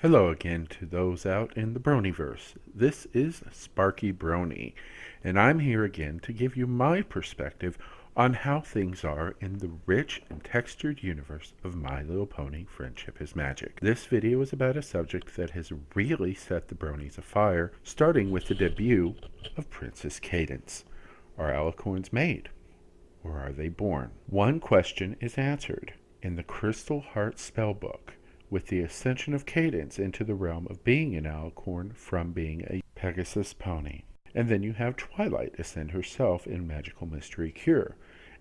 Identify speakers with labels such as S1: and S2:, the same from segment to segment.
S1: Hello again to those out in the Bronyverse. This is Sparky Brony, and I'm here again to give you my perspective on how things are in the rich and textured universe of My Little Pony Friendship is Magic. This video is about a subject that has really set the Bronies afire, starting with the debut of Princess Cadence. Are Alicorns made, or are they born? One question is answered in the Crystal Heart spellbook, with the ascension of Cadence into the realm of being an Alicorn from being a Pegasus pony. And then you have Twilight ascend herself in Magical Mystery Cure,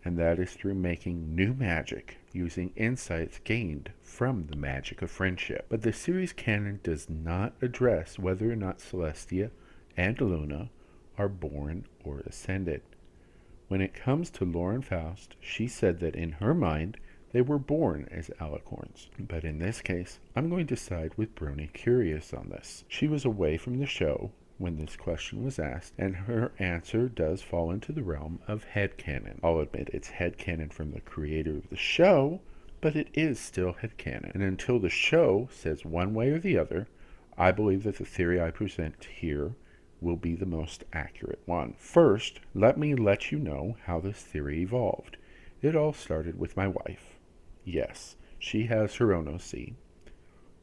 S1: and that is through making new magic using insights gained from the magic of friendship. But the series canon does not address whether or not Celestia and Luna are born or ascended. When it comes to Lauren Faust, she said that in her mind, they were born as Alicorns. But in this case, I'm going to side with Brony Curious on this. She was away from the show when this question was asked, and her answer does fall into the realm of headcanon. I'll admit it's headcanon from the creator of the show, but it is still headcanon. And until the show says one way or the other, I believe that the theory I present here will be the most accurate one. First, let me let you know how this theory evolved. It all started with my wife. Yes, she has her own OC.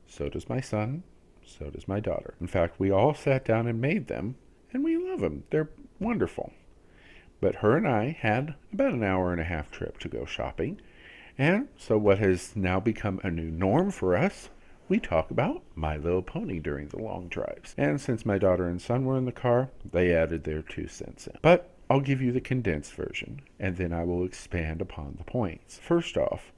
S1: So does my son. So does my daughter. In fact, we all sat down and made them, and we love them. They're wonderful. But her and I had about an hour and a half trip to go shopping, and so what has now become a new norm for us, we talk about My Little Pony during the long drives. And since my daughter and son were in the car, they added their 2 cents in. But I'll give you the condensed version, and then I will expand upon the points. First off,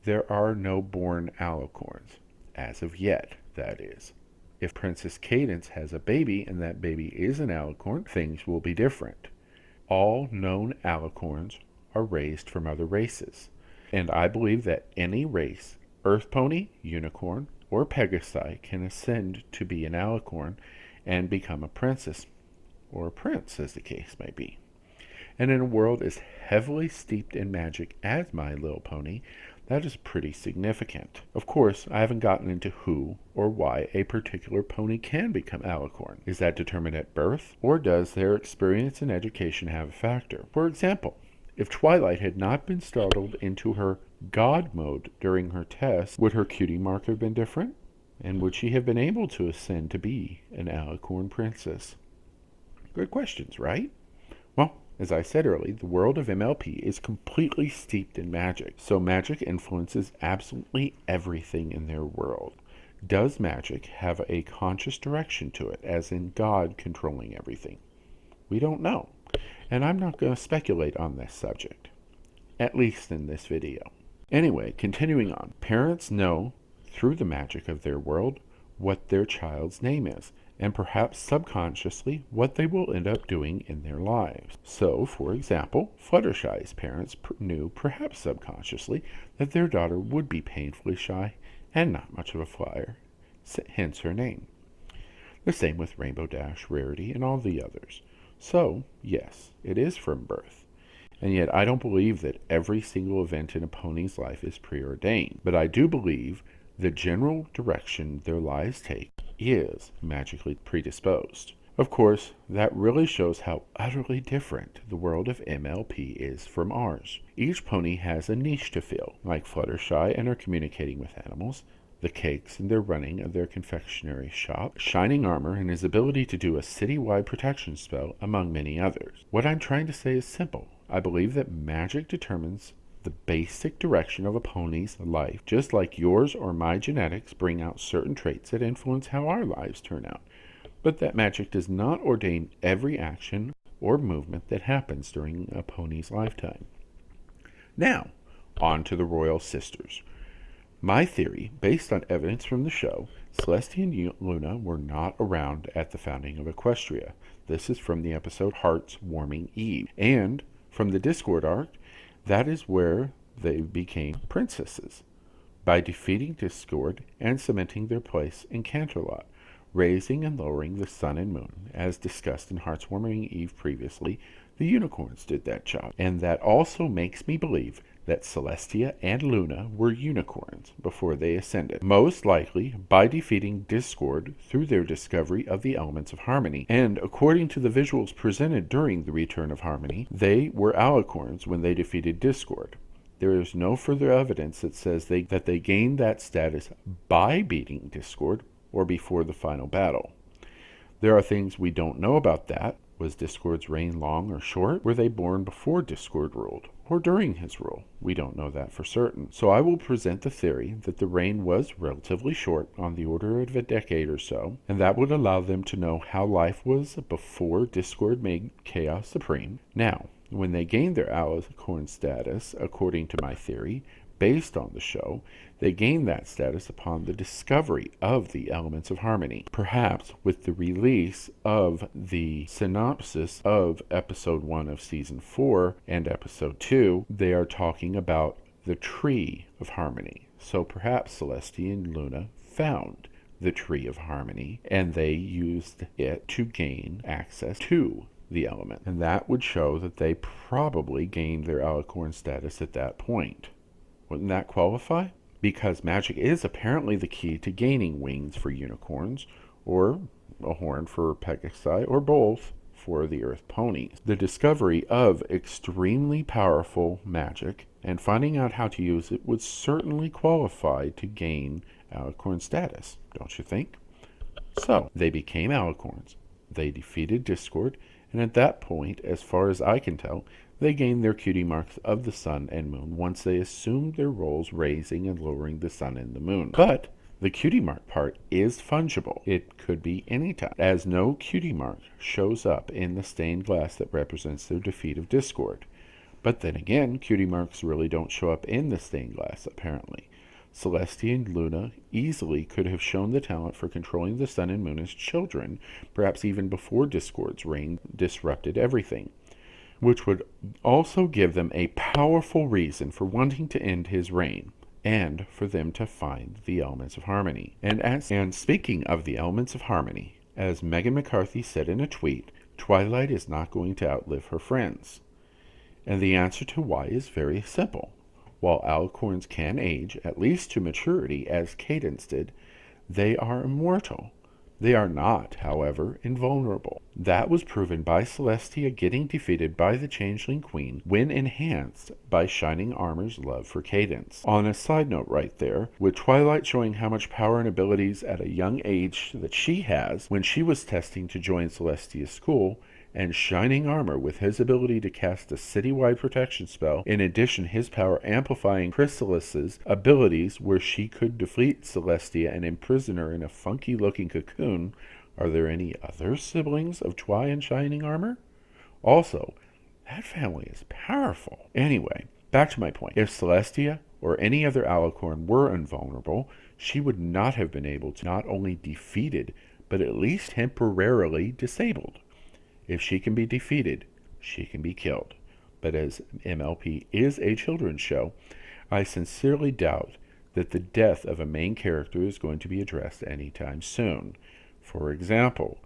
S1: there are no born Alicorns. As of yet, that is. If Princess Cadence has a baby and that baby is an Alicorn, things will be different. All known Alicorns are raised from other races. And I believe that any race, Earth Pony, Unicorn, or Pegasi, can ascend to be an Alicorn and become a princess, or a prince as the case may be. And in a world as heavily steeped in magic as My Little Pony, that is pretty significant. Of course, I haven't gotten into who or why a particular pony can become Alicorn. Is that determined at birth, or does their experience and education have a factor? For example, if Twilight had not been startled into her God mode during her test, would her cutie mark have been different? And would she have been able to ascend to be an Alicorn princess? Good questions, right? Well, as I said earlier, the world of MLP is completely steeped in magic, so magic influences absolutely everything in their world. Does magic have a conscious direction to it, as in God controlling everything? We don't know, and I'm not going to speculate on this subject, at least in this video. Anyway, continuing on, parents know through the magic of their world what their child's name is, and perhaps subconsciously what they will end up doing in their lives. So, for example, Fluttershy's parents knew, perhaps subconsciously, that their daughter would be painfully shy and not much of a flyer, hence her name. The same with Rainbow Dash, Rarity, and all the others. So, yes, it is from birth. And yet I don't believe that every single event in a pony's life is preordained, but I do believe the general direction their lives take is magically predisposed. Of course, that really shows how utterly different the world of MLP is from ours. Each pony has a niche to fill, like Fluttershy and her communicating with animals, the Cakes and their running of their confectionery shop, Shining Armor and his ability to do a citywide protection spell, among many others. What I'm trying to say is simple. I believe that magic determines the basic direction of a pony's life, just like yours or my genetics bring out certain traits that influence how our lives turn out, but that magic does not ordain every action or movement that happens during a pony's lifetime. Now, on to the Royal Sisters. My theory, based on evidence from the show, Celestia and Luna were not around at the founding of Equestria. This is from the episode Heart's Warming Eve, and from the Discord arc, that is where they became princesses, by defeating Discord and cementing their place in Canterlot, raising and lowering the sun and moon. As discussed in Heart's Warming Eve previously, the unicorns did that job. And that also makes me believe that Celestia and Luna were unicorns before they ascended, most likely by defeating Discord through their discovery of the elements of harmony. And according to the visuals presented during the Return of Harmony, they were Alicorns when they defeated Discord. There is no further evidence that says that they gained that status by beating Discord or before the final battle. There are things we don't know about that. Was Discord's reign long or short? Were they born before Discord ruled, or during his rule? We don't know that for certain. So I will present the theory that the reign was relatively short, on the order of a decade or so, and that would allow them to know how life was before Discord made chaos supreme. Now, when they gained their Alicorn status, according to my theory, based on the show, they gained that status upon the discovery of the elements of harmony. Perhaps with the release of the synopsis of episode 1 of season 4 and episode 2, they are talking about the tree of harmony. So perhaps Celestia and Luna found the tree of harmony and they used it to gain access to the element. And that would show that they probably gained their Alicorn status at that point. Wouldn't that qualify? Because magic is apparently the key to gaining wings for unicorns, or a horn for Pegasi, or both for the Earth ponies. The discovery of extremely powerful magic and finding out how to use it would certainly qualify to gain Alicorn status, don't you think? So, they became Alicorns. They defeated Discord, and at that point, as far as I can tell, they gained their cutie marks of the sun and moon once they assumed their roles raising and lowering the sun and the moon. But the cutie mark part is fungible. It could be any time, as no cutie mark shows up in the stained glass that represents their defeat of Discord. But then again, cutie marks really don't show up in the stained glass, apparently. Celestia and Luna easily could have shown the talent for controlling the sun and moon as children, perhaps even before Discord's reign disrupted everything, which would also give them a powerful reason for wanting to end his reign, and for them to find the elements of harmony. And speaking of the elements of harmony, as Megan McCarthy said in a tweet, Twilight is not going to outlive her friends. And the answer to why is very simple. While Alicorns can age, at least to maturity, as Cadence did, they are immortal. They are not, however, invulnerable. That was proven by Celestia getting defeated by the Changeling Queen when enhanced by Shining Armor's love for Cadence. On a side note right there, with Twilight showing how much power and abilities at a young age that she has when she was testing to join Celestia's school, and Shining Armor with his ability to cast a citywide protection spell, in addition his power amplifying Chrysalis's abilities where she could defeat Celestia and imprison her in a funky-looking cocoon. Are there any other siblings of Twi and Shining Armor? Also, that family is powerful. Anyway, back to my point. If Celestia or any other Alicorn were invulnerable, she would not have been able to not only defeated, but at least temporarily disabled. If she can be defeated, she can be killed. But as MLP is a children's show, I sincerely doubt that the death of a main character is going to be addressed anytime soon. For example,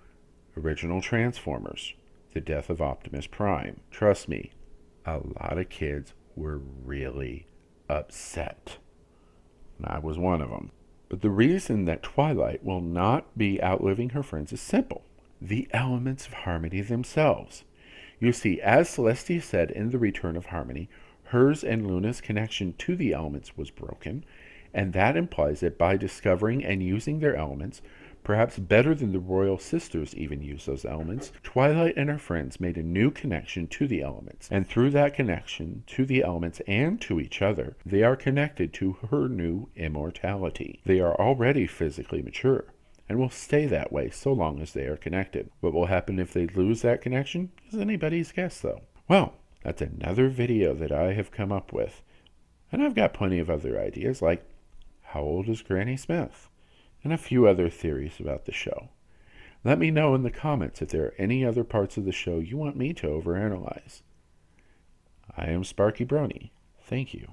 S1: original Transformers, the death of Optimus Prime. Trust me, a lot of kids were really upset. And I was one of them. But the reason that Twilight will not be outliving her friends is simple. The elements of harmony themselves. You see, as Celestia said in the Return of Harmony, hers and Luna's connection to the elements was broken, and that implies that by discovering and using their elements, perhaps better than the royal sisters even use those elements, Twilight and her friends made a new connection to the elements, and through that connection to the elements and to each other, they are connected to her new immortality. They are already physically mature, and will stay that way so long as they are connected. What will happen if they lose that connection is anybody's guess, though. Well, that's another video that I have come up with. And I've got plenty of other ideas, like how old is Granny Smith? And a few other theories about the show. Let me know in the comments if there are any other parts of the show you want me to overanalyze. I am Sparky Brony. Thank you.